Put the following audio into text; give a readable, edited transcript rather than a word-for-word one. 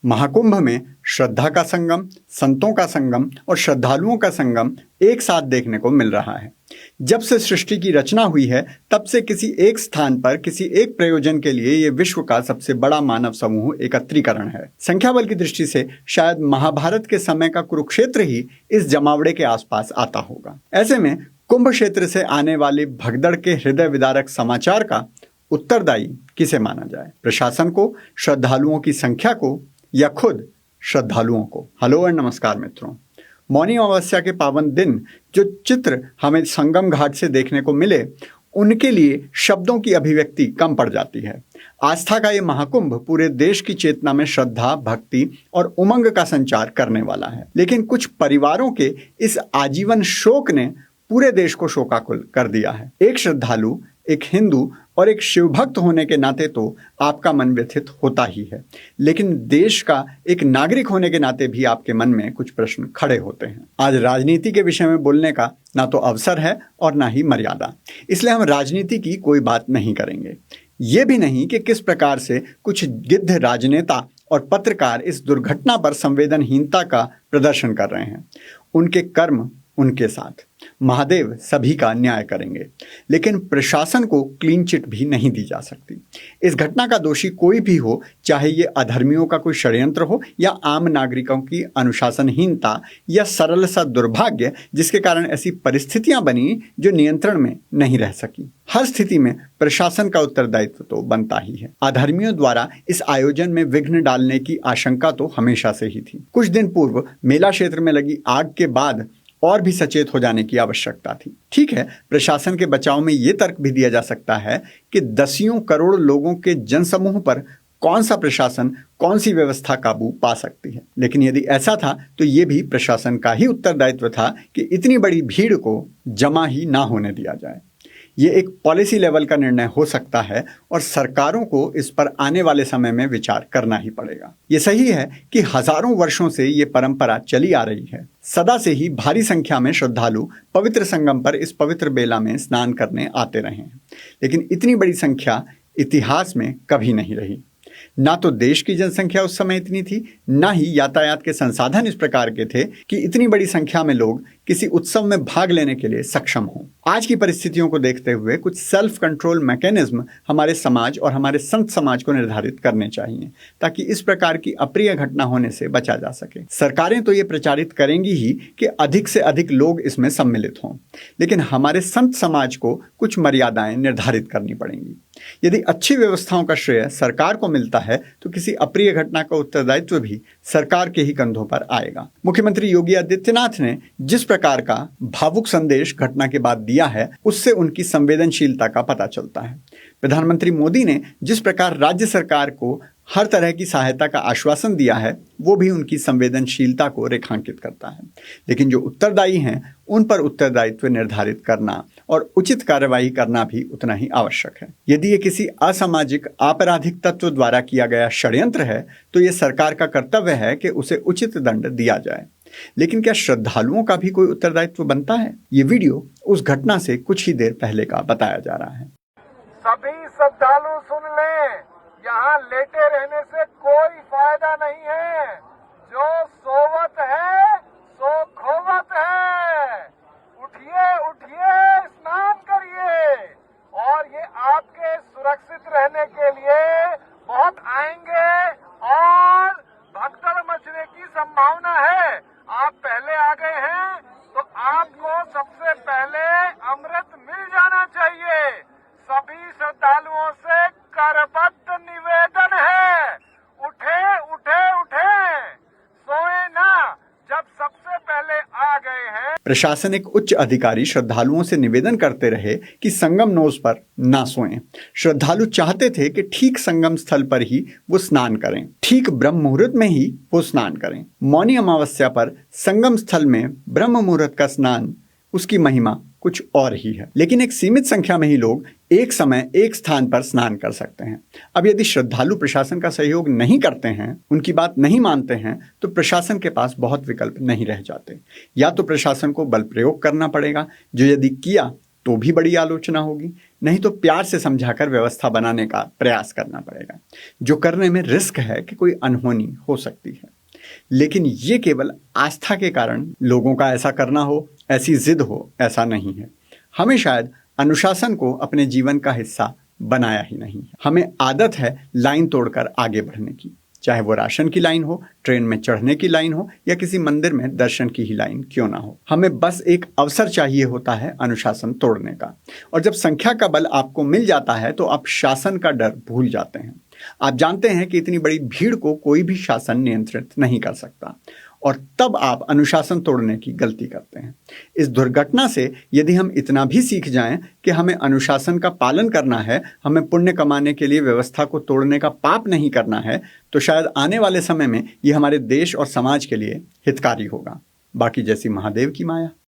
महाकुंभ में श्रद्धा का संगम, संतों का संगम और श्रद्धालुओं का संगम एक साथ देखने को मिल रहा है। जब से सृष्टि की रचना हुई है तब से किसी एक स्थान पर किसी एक प्रयोजन के लिए ये विश्व का सबसे बड़ा मानव समूह एकत्रीकरण है। संख्या बल की दृष्टि से शायद महाभारत के समय का कुरुक्षेत्र ही इस जमावड़े के आसपास आता होगा। ऐसे में कुंभ क्षेत्र से आने वाले भगदड़ के हृदय विदारक समाचार का उत्तरदायी किसे माना जाए? प्रशासन को, श्रद्धालुओं की संख्या को, या खुद श्रद्धालुओं को? हेलो और नमस्कार मित्रों। मौनी अमावस्या के पावन दिन जो चित्र हमें संगम घाट से देखने को मिले, उनके लिए शब्दों की अभिव्यक्ति कम पड़ जाती है। आस्था का ये महाकुंभ पूरे देश की चेतना में श्रद्धा, भक्ति और उमंग का संचार करने वाला है। लेकिन कुछ परिवारों के इस आजीवन शोक ने पूरे देश को शोकाकुल कर दिया है। एक श्रद्धालु, एक हिंदू और एक शिवभक्त होने के नाते तो आपका मन व्यथित होता ही है, लेकिन देश का एक नागरिक होने के नाते भी आपके मन में कुछ प्रश्न खड़े होते हैं। आज राजनीति के विषय में बोलने का ना तो अवसर है और ना ही मर्यादा, इसलिए हम राजनीति की कोई बात नहीं करेंगे। ये भी नहीं कि किस प्रकार से कुछ गिद्ध राजनेता और पत्रकार इस दुर्घटना पर संवेदनहीनता का प्रदर्शन कर रहे हैं। उनके कर्म उनके साथ, महादेव सभी का न्याय करेंगे, लेकिन प्रशासन को क्लीन चिट भी नहीं दी जा सकती। इस घटना का दोषी कोई भी हो, चाहे ये अधर्मियों का कोई षड्यंत्र हो या आम नागरिकों की अनुशासनहीनता या सरल सा दुर्भाग्य जिसके कारण ऐसी परिस्थितियां बनी जो नियंत्रण में नहीं रह सकी। हर स्थिति में प्रशासन का उत्तरदायित्व तो बनता ही है। अधर्मियों द्वारा इस आयोजन में विघ्न डालने की आशंका तो हमेशा से ही थी। कुछ दिन पूर्व मेला क्षेत्र में लगी आग के बाद और भी सचेत हो जाने की आवश्यकता थी। ठीक है, प्रशासन के बचाव में ये तर्क भी दिया जा सकता है कि दसियों करोड़ लोगों के जनसमूह पर कौन सा प्रशासन, कौन सी व्यवस्था काबू पा सकती है। लेकिन यदि ऐसा था तो ये भी प्रशासन का ही उत्तरदायित्व था कि इतनी बड़ी भीड़ को जमा ही ना होने दिया जाए। ये एक पॉलिसी लेवल का निर्णय हो सकता है और सरकारों को इस पर आने वाले समय में विचार करना ही पड़ेगा। ये सही है कि हजारों वर्षों से ये परंपरा चली आ रही है। सदा से ही भारी संख्या में श्रद्धालु पवित्र संगम पर इस पवित्र बेला में स्नान करने आते रहे हैं, लेकिन इतनी बड़ी संख्या इतिहास में कभी नहीं रही। ना तो देश की जनसंख्या उस समय इतनी थी, ना ही यातायात के संसाधन इस प्रकार के थे कि इतनी बड़ी संख्या में लोग किसी उत्सव में भाग लेने के लिए सक्षम हों। आज की परिस्थितियों को देखते हुए कुछ सेल्फ कंट्रोल मैकेनिज्म हमारे समाज और हमारे संत समाज को निर्धारित करने चाहिए, ताकि इस प्रकार की अप्रिय घटना होने से बचा जा सके। सरकारें तो ये प्रचारित करेंगी ही कि अधिक से अधिक लोग इसमें सम्मिलित हों, लेकिन हमारे संत समाज को कुछ मर्यादाएं निर्धारित करनी पड़ेंगी। यदि अच्छी व्यवस्थाओं का श्रेय सरकार को मिलता है तो किसी अप्रिय घटना का उत्तरदायित्व भी सरकार के ही कंधों पर आएगा। मुख्यमंत्री योगी आदित्यनाथ ने जिस प्रकार का भावुक संदेश घटना के बाद दिया है, उससे उनकी संवेदनशीलता का पता चलता है। प्रधानमंत्री मोदी ने जिस प्रकार राज्य सरकार को हर तरह की सहायता का आश्वासन दिया है, वो भी उनकी संवेदनशीलता को रेखांकित करता है। लेकिन जो उत्तरदायी हैं, उन पर उत्तरदायित्व निर्धारित करना और उचित कार्यवाही करना भी उतना ही आवश्यक है। यदि ये किसी असामाजिक आपराधिक तत्व द्वारा किया गया षड्यंत्र है, तो ये सरकार का कर्तव्य है कि उसे उचित दंड दिया जाए। लेकिन क्या श्रद्धालुओं का भी कोई उत्तरदायित्व बनता है? ये वीडियो उस घटना से कुछ ही देर पहले का बताया जा रहा है। सभी श्रद्धालु सुन लें, यहाँ लेटे रहने से कोई फायदा नहीं है। जो सोवत है सो खोवत है। उठिए उठिए, स्नान करिए, और ये आपके सुरक्षित रहने के लिए बहुत आएंगे और भगदड़ मचने की संभावना है। आप पहले आ गए हैं तो आपको सबसे पहले अमृत मिल जाना चाहिए। सभी श्रद्धालुओं से करबद्ध निवेदन है, उठे उठे उठे, सोए ना, जब सबसे पहले आ गए हैं। प्रशासनिक उच्च अधिकारी श्रद्धालुओं से निवेदन करते रहे कि संगम नोज पर ना सोएं। श्रद्धालु चाहते थे कि ठीक संगम स्थल पर ही वो स्नान करें, ठीक ब्रह्म मुहूर्त में ही वो स्नान करें। मौनी अमावस्या पर संगम स्थल में ब्रह्म मुहूर्त का स्नान, उसकी महिमा कुछ और ही है। लेकिन एक सीमित संख्या में ही लोग एक समय एक स्थान पर स्नान कर सकते हैं। अब यदि श्रद्धालु प्रशासन का सहयोग नहीं करते हैं, उनकी बात नहीं मानते हैं, तो प्रशासन के पास बहुत विकल्प नहीं रह जाते। या तो प्रशासन को बल प्रयोग करना पड़ेगा, जो यदि किया तो भी बड़ी आलोचना होगी, नहीं तो प्यार से समझाकर व्यवस्था बनाने का प्रयास करना पड़ेगा, जो करने में रिस्क है कि कोई अनहोनी हो सकती है। लेकिन ये केवल आस्था के कारण लोगों का ऐसा करना हो, ऐसी जिद हो, ऐसा नहीं है। हमें शायद अनुशासन को अपने जीवन का हिस्सा बनाया ही नहीं है। हमें आदत है लाइन तोड़कर आगे बढ़ने की, चाहे वो राशन की लाइन हो, ट्रेन में चढ़ने की लाइन हो या किसी मंदिर में दर्शन की ही लाइन क्यों ना हो। हमें बस एक अवसर चाहिए होता है अनुशासन तोड़ने का। और जब संख्या का बल आपको मिल जाता है तो आप शासन का डर भूल जाते हैं। आप जानते हैं कि इतनी बड़ी भीड़ को कोई भी शासन नियंत्रित नहीं कर सकता, और तब आप अनुशासन तोड़ने की गलती करते हैं। इस दुर्घटना से यदि हम इतना भी सीख जाएं कि हमें अनुशासन का पालन करना है, हमें पुण्य कमाने के लिए व्यवस्था को तोड़ने का पाप नहीं करना है, तो शायद आने वाले समय में ये हमारे देश और समाज के लिए हितकारी होगा। बाकी जैसी महादेव की माया।